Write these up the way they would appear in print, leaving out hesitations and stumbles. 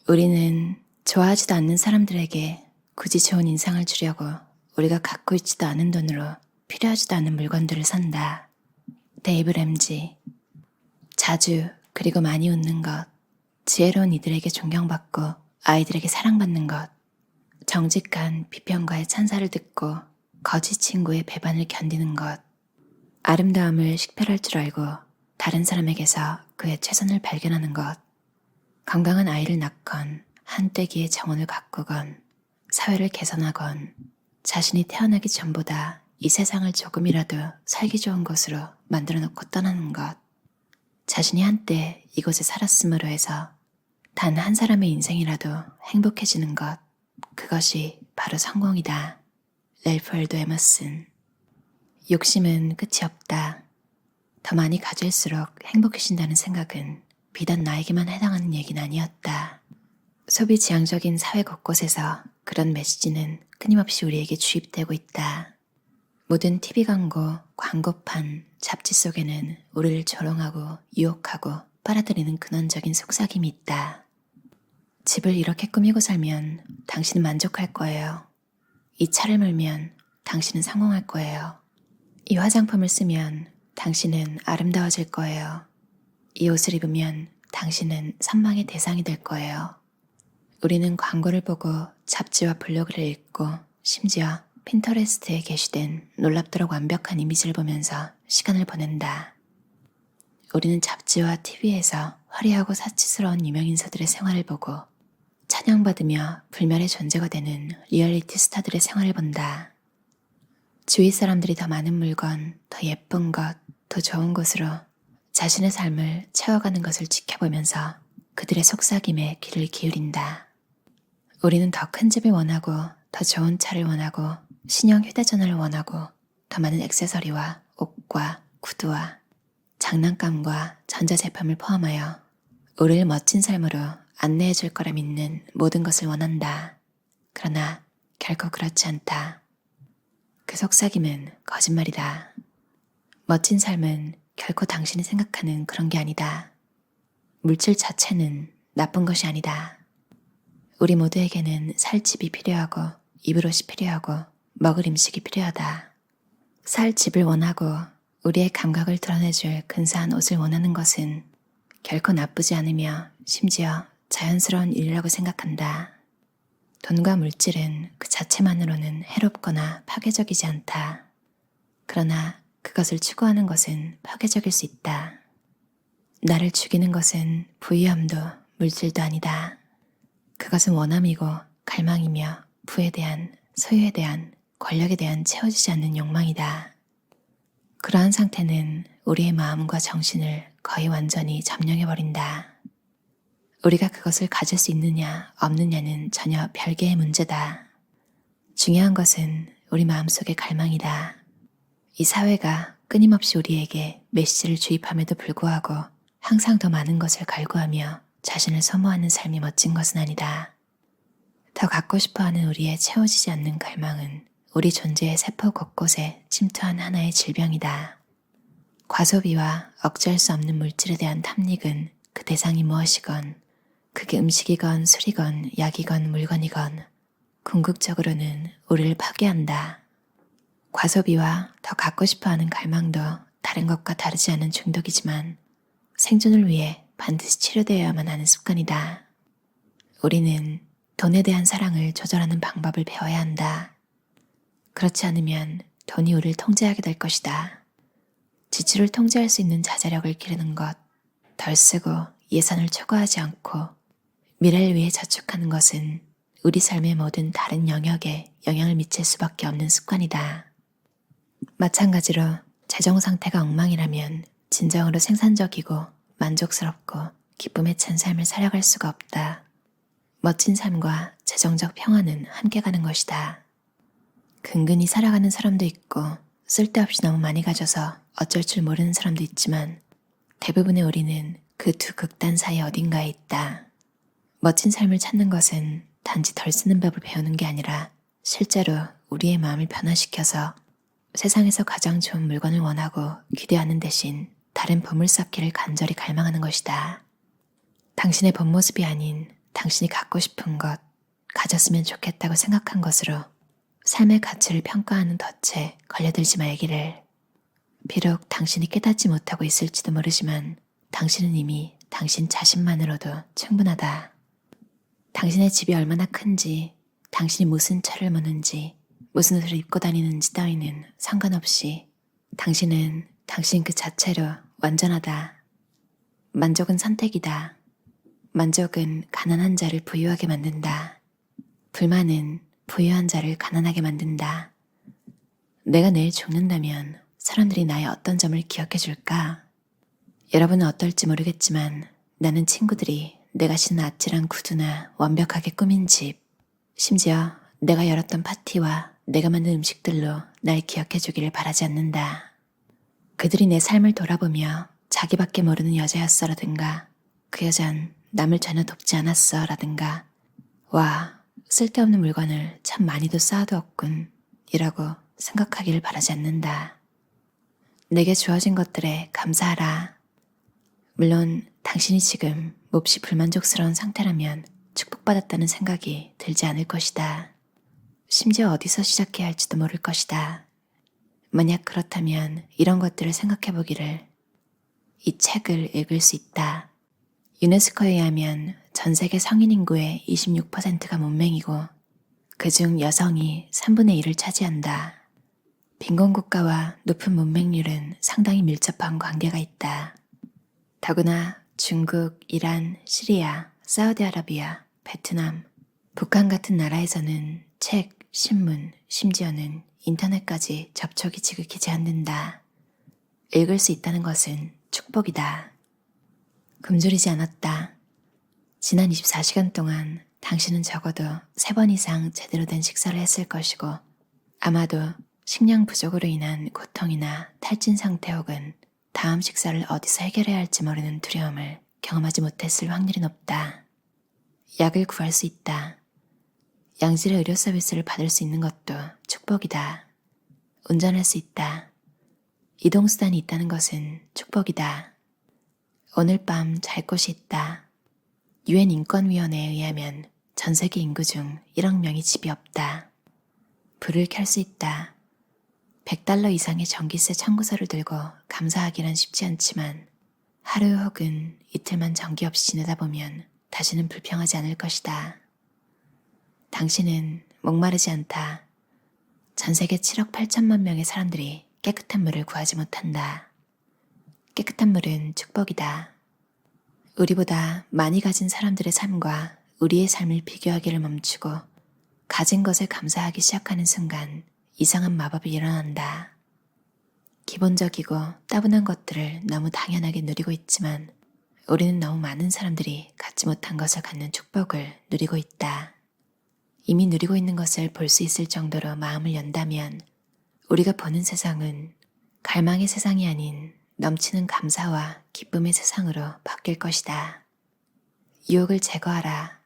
우리는 좋아하지도 않는 사람들에게 굳이 좋은 인상을 주려고 우리가 갖고 있지도 않은 돈으로 필요하지도 않은 물건들을 산다. 데이브 램지. 자주 그리고 많이 웃는 것, 지혜로운 이들에게 존경받고 아이들에게 사랑받는 것, 정직한 비평가의 찬사를 듣고 거짓 친구의 배반을 견디는 것, 아름다움을 식별할 줄 알고 다른 사람에게서 그의 최선을 발견하는 것, 건강한 아이를 낳건 한때기의 정원을 가꾸건 사회를 개선하건 자신이 태어나기 전보다 이 세상을 조금이라도 살기 좋은 곳으로 만들어 놓고 떠나는 것, 자신이 한때 이곳에 살았음으로 해서 단 한 사람의 인생이라도 행복해지는 것, 그것이 바로 성공이다. 랠프 월도 에머슨. 욕심은 끝이 없다. 더 많이 가질수록 행복해진다는 생각은 비단 나에게만 해당하는 얘기는 아니었다. 소비 지향적인 사회 곳곳에서 그런 메시지는 끊임없이 우리에게 주입되고 있다. 모든 TV 광고, 광고판, 잡지 속에는 우리를 조롱하고 유혹하고 빨아들이는 근원적인 속삭임이 있다. 집을 이렇게 꾸미고 살면 당신은 만족할 거예요. 이 차를 몰면 당신은 성공할 거예요. 이 화장품을 쓰면 당신은 아름다워질 거예요. 이 옷을 입으면 당신은 선망의 대상이 될 거예요. 우리는 광고를 보고 잡지와 블로그를 읽고 심지어 핀터레스트에 게시된 놀랍도록 완벽한 이미지를 보면서 시간을 보낸다. 우리는 잡지와 TV에서 화려하고 사치스러운 유명인사들의 생활을 보고 찬양받으며 불멸의 존재가 되는 리얼리티 스타들의 생활을 본다. 주위 사람들이 더 많은 물건, 더 예쁜 것, 더 좋은 곳으로 자신의 삶을 채워가는 것을 지켜보면서 그들의 속삭임에 귀를 기울인다. 우리는 더 큰 집을 원하고 더 좋은 차를 원하고 신형 휴대전화를 원하고 더 많은 액세서리와 옷과 구두와 장난감과 전자제품을 포함하여 우리를 멋진 삶으로 안내해 줄 거라 믿는 모든 것을 원한다. 그러나 결코 그렇지 않다. 그 속삭임은 거짓말이다. 멋진 삶은 결코 당신이 생각하는 그런 게 아니다. 물질 자체는 나쁜 것이 아니다. 우리 모두에게는 살 집이 필요하고 입을 옷이 필요하고 먹을 음식이 필요하다. 살 집을 원하고 우리의 감각을 드러내줄 근사한 옷을 원하는 것은 결코 나쁘지 않으며 심지어 자연스러운 일이라고 생각한다. 돈과 물질은 그 자체만으로는 해롭거나 파괴적이지 않다. 그러나 그것을 추구하는 것은 파괴적일 수 있다. 나를 죽이는 것은 부유함도 물질도 아니다. 그것은 원함이고 갈망이며 부에 대한, 소유에 대한, 권력에 대한 채워지지 않는 욕망이다. 그러한 상태는 우리의 마음과 정신을 거의 완전히 점령해버린다. 우리가 그것을 가질 수 있느냐 없느냐는 전혀 별개의 문제다. 중요한 것은 우리 마음속의 갈망이다. 이 사회가 끊임없이 우리에게 메시지를 주입함에도 불구하고 항상 더 많은 것을 갈구하며 자신을 소모하는 삶이 멋진 것은 아니다. 더 갖고 싶어하는 우리의 채워지지 않는 갈망은 우리 존재의 세포 곳곳에 침투한 하나의 질병이다. 과소비와 억제할 수 없는 물질에 대한 탐닉은 그 대상이 무엇이건 그게 음식이건 술이건 약이건 물건이건 궁극적으로는 우리를 파괴한다. 과소비와 더 갖고 싶어하는 갈망도 다른 것과 다르지 않은 중독이지만 생존을 위해 반드시 치료되어야만 하는 습관이다. 우리는 돈에 대한 사랑을 조절하는 방법을 배워야 한다. 그렇지 않으면 돈이 우리를 통제하게 될 것이다. 지출을 통제할 수 있는 자제력을 기르는 것, 덜 쓰고 예산을 초과하지 않고 미래를 위해 저축하는 것은 우리 삶의 모든 다른 영역에 영향을 미칠 수밖에 없는 습관이다. 마찬가지로 재정 상태가 엉망이라면 진정으로 생산적이고 만족스럽고 기쁨에 찬 삶을 살아갈 수가 없다. 멋진 삶과 재정적 평화는 함께 가는 것이다. 근근히 살아가는 사람도 있고 쓸데없이 너무 많이 가져서 어쩔 줄 모르는 사람도 있지만 대부분의 우리는 그 두 극단 사이 어딘가에 있다. 멋진 삶을 찾는 것은 단지 덜 쓰는 법을 배우는 게 아니라 실제로 우리의 마음을 변화시켜서 세상에서 가장 좋은 물건을 원하고 기대하는 대신 다른 보물 쌓기를 간절히 갈망하는 것이다. 당신의 본 모습이 아닌 당신이 갖고 싶은 것, 가졌으면 좋겠다고 생각한 것으로 삶의 가치를 평가하는 덫에 걸려들지 말기를. 비록 당신이 깨닫지 못하고 있을지도 모르지만 당신은 이미 당신 자신만으로도 충분하다. 당신의 집이 얼마나 큰지, 당신이 무슨 차를 모는지, 무슨 옷을 입고 다니는지 따위는 상관없이 당신은 당신 그 자체로 완전하다. 만족은 선택이다. 만족은 가난한 자를 부유하게 만든다. 불만은 부유한 자를 가난하게 만든다. 내가 내일 죽는다면 사람들이 나의 어떤 점을 기억해 줄까? 여러분은 어떨지 모르겠지만 나는 친구들이 내가 신은 아찔한 구두나 완벽하게 꾸민 집, 심지어 내가 열었던 파티와 내가 만든 음식들로 날 기억해 주기를 바라지 않는다. 그들이 내 삶을 돌아보며 자기밖에 모르는 여자였어라든가 그 여잔 남을 전혀 돕지 않았어라든가 와, 쓸데없는 물건을 참 많이도 쌓아두었군 이라고 생각하기를 바라지 않는다. 내게 주어진 것들에 감사하라. 물론 당신이 지금 몹시 불만족스러운 상태라면 축복받았다는 생각이 들지 않을 것이다. 심지어 어디서 시작해야 할지도 모를 것이다. 만약 그렇다면 이런 것들을 생각해 보기를. 이 책을 읽을 수 있다. 유네스코에 의하면 전 세계 성인 인구의 26%가 문맹이고 그중 여성이 3분의 1을 차지한다. 빈곤국가와 높은 문맹률은 상당히 밀접한 관계가 있다. 더구나 중국, 이란, 시리아, 사우디아라비아, 베트남, 북한 같은 나라에서는 책, 신문, 심지어는 인터넷까지 접촉이 지극히 제한된다. 읽을 수 있다는 것은 축복이다. 굶주리지 않았다. 지난 24시간 동안 당신은 적어도 3번 이상 제대로 된 식사를 했을 것이고 아마도 식량 부족으로 인한 고통이나 탈진 상태 혹은 다음 식사를 어디서 해결해야 할지 모르는 두려움을 경험하지 못했을 확률이 높다. 약을 구할 수 있다. 양질의 의료 서비스를 받을 수 있는 것도 축복이다. 운전할 수 있다. 이동수단이 있다는 것은 축복이다. 오늘 밤 잘 곳이 있다. 유엔 인권위원회에 의하면 전 세계 인구 중 1억 명이 집이 없다. 불을 켤 수 있다. $100 이상의 전기세 청구서를 들고 감사하기란 쉽지 않지만 하루 혹은 이틀만 전기 없이 지내다 보면 다시는 불평하지 않을 것이다. 당신은 목마르지 않다. 전 세계 7억 8천만 명의 사람들이 깨끗한 물을 구하지 못한다. 깨끗한 물은 축복이다. 우리보다 많이 가진 사람들의 삶과 우리의 삶을 비교하기를 멈추고 가진 것에 감사하기 시작하는 순간 이상한 마법이 일어난다. 기본적이고 따분한 것들을 너무 당연하게 누리고 있지만 우리는 너무 많은 사람들이 갖지 못한 것을 갖는 축복을 누리고 있다. 이미 누리고 있는 것을 볼 수 있을 정도로 마음을 연다면 우리가 보는 세상은 갈망의 세상이 아닌 넘치는 감사와 기쁨의 세상으로 바뀔 것이다. 유혹을 제거하라.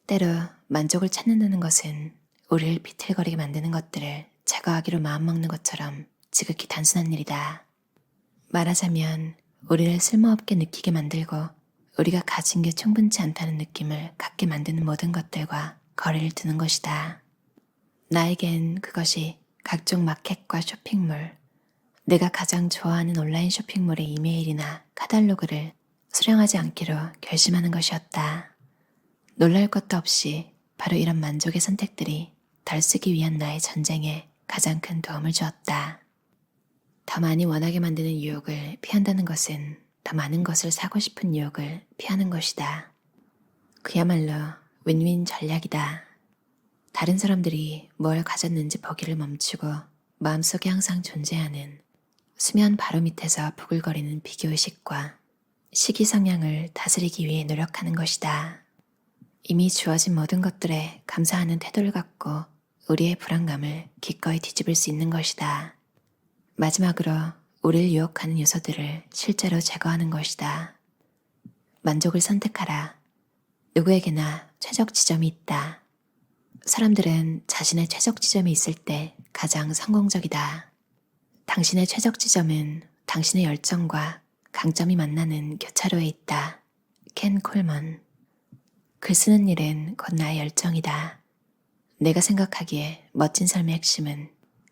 때로 만족을 찾는다는 것은 우리를 비틀거리게 만드는 것들을 제거하기로 마음먹는 것처럼 지극히 단순한 일이다. 말하자면 우리를 쓸모없게 느끼게 만들고 우리가 가진 게 충분치 않다는 느낌을 갖게 만드는 모든 것들과 거리를 두는 것이다. 나에겐 그것이 각종 마켓과 쇼핑몰, 내가 가장 좋아하는 온라인 쇼핑몰의 이메일이나 카탈로그를 수령하지 않기로 결심하는 것이었다. 놀랄 것도 없이 바로 이런 만족의 선택들이 덜 쓰기 위한 나의 전쟁에 가장 큰 도움을 주었다. 더 많이 원하게 만드는 유혹을 피한다는 것은 더 많은 것을 사고 싶은 유혹을 피하는 것이다. 그야말로 윈윈 전략이다. 다른 사람들이 뭘 가졌는지 보기를 멈추고 마음속에 항상 존재하는 수면 바로 밑에서 부글거리는 비교의식과 시기 성향을 다스리기 위해 노력하는 것이다. 이미 주어진 모든 것들에 감사하는 태도를 갖고 우리의 불안감을 기꺼이 뒤집을 수 있는 것이다. 마지막으로 우리를 유혹하는 요소들을 실제로 제거하는 것이다. 만족을 선택하라. 누구에게나 최적 지점이 있다. 사람들은 자신의 최적 지점이 있을 때 가장 성공적이다. 당신의 최적 지점은 당신의 열정과 강점이 만나는 교차로에 있다. 켄 콜먼. 글 쓰는 일은 곧 나의 열정이다. 내가 생각하기에 멋진 삶의 핵심은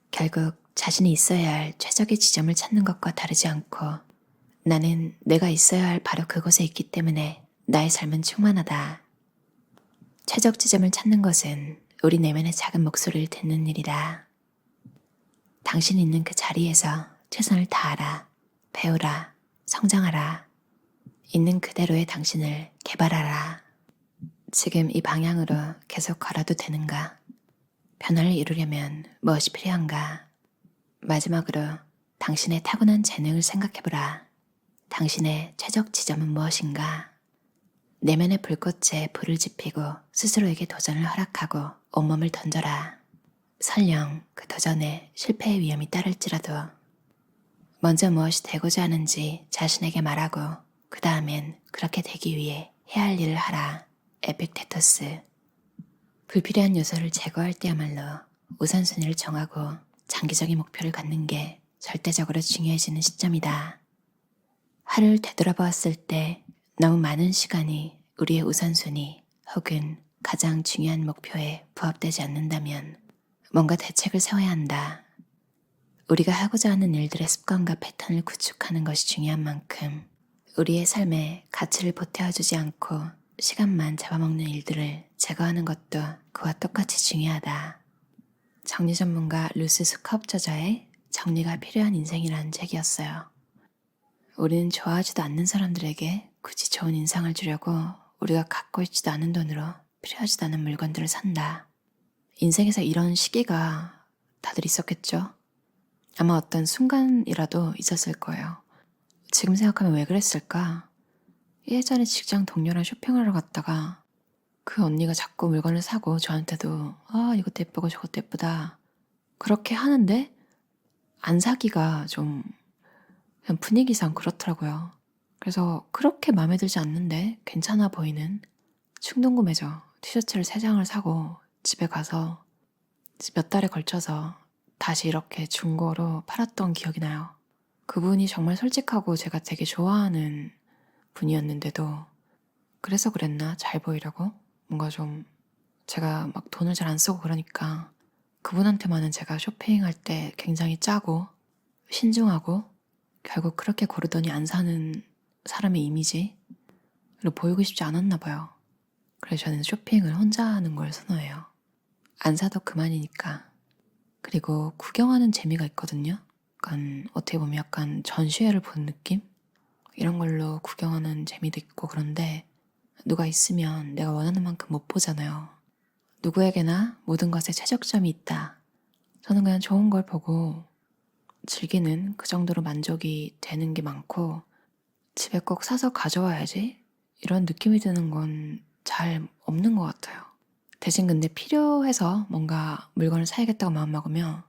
결국 자신이 있어야 할 최적의 지점을 찾는 것과 다르지 않고 나는 내가 있어야 할 바로 그곳에 있기 때문에 나의 삶은 충만하다. 최적 지점을 찾는 것은 우리 내면의 작은 목소리를 듣는 일이다. 당신이 있는 그 자리에서 최선을 다하라, 배우라, 성장하라. 있는 그대로의 당신을 개발하라. 지금 이 방향으로 계속 걸어도 되는가? 변화를 이루려면 무엇이 필요한가? 마지막으로 당신의 타고난 재능을 생각해보라. 당신의 최적 지점은 무엇인가? 내면의 불꽃에 불을 지피고 스스로에게 도전을 허락하고 온몸을 던져라. 설령 그 도전에 실패의 위험이 따를지라도 먼저 무엇이 되고자 하는지 자신에게 말하고 그 다음엔 그렇게 되기 위해 해야 할 일을 하라. 에픽테토스. 불필요한 요소를 제거할 때야말로 우선순위를 정하고 장기적인 목표를 갖는 게 절대적으로 중요해지는 시점이다. 하루를 되돌아보았을 때 너무 많은 시간이 우리의 우선순위 혹은 가장 중요한 목표에 부합되지 않는다면 뭔가 대책을 세워야 한다. 우리가 하고자 하는 일들의 습관과 패턴을 구축하는 것이 중요한 만큼 우리의 삶에 가치를 보태어주지 않고 시간만 잡아먹는 일들을 제거하는 것도 그와 똑같이 중요하다. 정리 전문가 루스 스캅 저자의 정리가 필요한 인생이라는 책이었어요. 우리는 좋아하지도 않는 사람들에게 굳이 좋은 인상을 주려고 우리가 갖고 있지도 않은 돈으로 필요하지도 않은 물건들을 산다. 인생에서 이런 시기가 다들 있었겠죠? 아마 어떤 순간이라도 있었을 거예요. 지금 생각하면 왜 그랬을까? 예전에 직장 동료랑 쇼핑하러 갔다가 그 언니가 자꾸 물건을 사고 저한테도 이것도 예쁘고 저것도 예쁘다 그렇게 하는데 안 사기가 좀 그냥 분위기상 그렇더라고요. 그래서 그렇게 마음에 들지 않는데 괜찮아 보이는 충동구매죠. 티셔츠를 3장을 사고 집에 가서 몇 달에 걸쳐서 다시 이렇게 중고로 팔았던 기억이 나요. 그분이 정말 솔직하고 제가 되게 좋아하는 분이었는데도 그래서 그랬나? 잘 보이려고? 뭔가 좀 제가 막 돈을 잘 안 쓰고 그러니까 그분한테만은 제가 쇼핑할 때 굉장히 짜고 신중하고 결국 그렇게 고르더니 안 사는 사람의 이미지를 보이고 싶지 않았나 봐요. 그래서 저는 쇼핑을 혼자 하는 걸 선호해요. 안 사도 그만이니까. 그리고 구경하는 재미가 있거든요. 약간 어떻게 보면 약간 전시회를 보는 느낌? 이런 걸로 구경하는 재미도 있고 그런데 누가 있으면 내가 원하는 만큼 못 보잖아요. 누구에게나 모든 것에 최적점이 있다. 저는 그냥 좋은 걸 보고 즐기는 그 정도로 만족이 되는 게 많고 집에 꼭 사서 가져와야지 이런 느낌이 드는 건 잘 없는 것 같아요. 대신 근데 필요해서 뭔가 물건을 사야겠다고 마음먹으면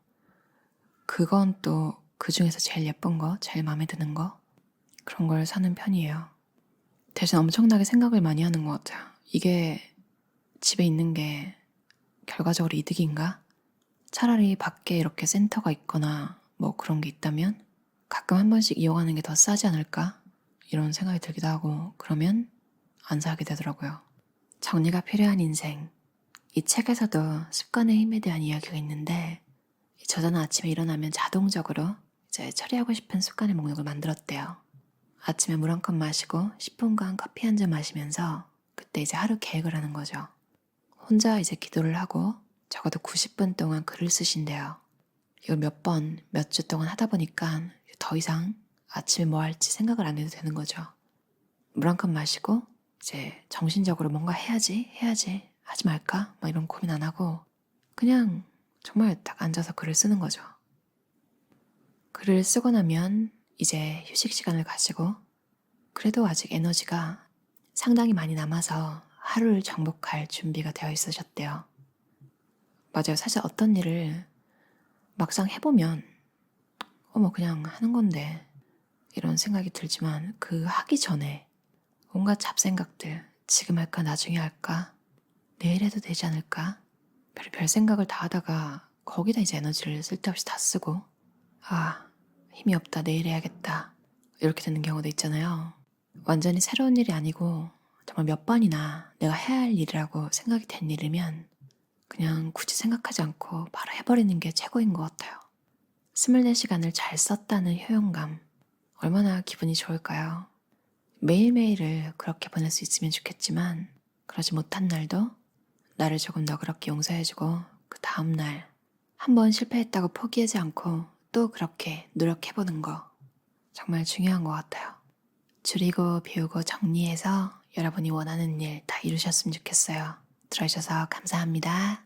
그건 또 그 중에서 제일 예쁜 거, 제일 마음에 드는 거 그런 걸 사는 편이에요. 대신 엄청나게 생각을 많이 하는 것 같아요. 이게 집에 있는 게 결과적으로 이득인가? 차라리 밖에 이렇게 센터가 있거나 뭐 그런 게 있다면 가끔 한 번씩 이용하는 게 더 싸지 않을까? 이런 생각이 들기도 하고 그러면 안 사게 되더라고요. 정리가 필요한 인생. 이 책에서도 습관의 힘에 대한 이야기가 있는데 이 저자는 아침에 일어나면 자동적으로 이제 처리하고 싶은 습관의 목록을 만들었대요. 아침에 물 한 컵 마시고 10분간 커피 한 잔 마시면서 그때 이제 하루 계획을 하는 거죠. 혼자 이제 기도를 하고 적어도 90분 동안 글을 쓰신대요. 이걸 몇 주 동안 하다 보니까 더 이상 아침에 뭐 할지 생각을 안 해도 되는 거죠. 물 한 컵 마시고 이제 정신적으로 뭔가 해야지 하지 말까? 막 이런 고민 안 하고 그냥 정말 딱 앉아서 글을 쓰는 거죠. 글을 쓰고 나면 이제 휴식 시간을 가지고 그래도 아직 에너지가 상당히 많이 남아서 하루를 정복할 준비가 되어 있으셨대요. 맞아요. 사실 어떤 일을 막상 해보면 그냥 하는 건데 이런 생각이 들지만 그 하기 전에 온갖 잡생각들 지금 할까 나중에 할까 내일 해도 되지 않을까 별 생각을 다 하다가 거기다 이제 에너지를 쓸데없이 다 쓰고 힘이 없다 내일 해야겠다 이렇게 되는 경우도 있잖아요. 완전히 새로운 일이 아니고 정말 몇 번이나 내가 해야 할 일이라고 생각이 된 일이면 그냥 굳이 생각하지 않고 바로 해버리는 게 최고인 것 같아요. 24시간을 잘 썼다는 효용감, 얼마나 기분이 좋을까요? 매일매일을 그렇게 보낼 수 있으면 좋겠지만 그러지 못한 날도 나를 조금 너그럽게 용서해주고 그 다음날 한 번 실패했다고 포기하지 않고 또 그렇게 노력해보는 거 정말 중요한 것 같아요. 줄이고 비우고 정리해서 여러분이 원하는 일 다 이루셨으면 좋겠어요. 들어주셔서 감사합니다.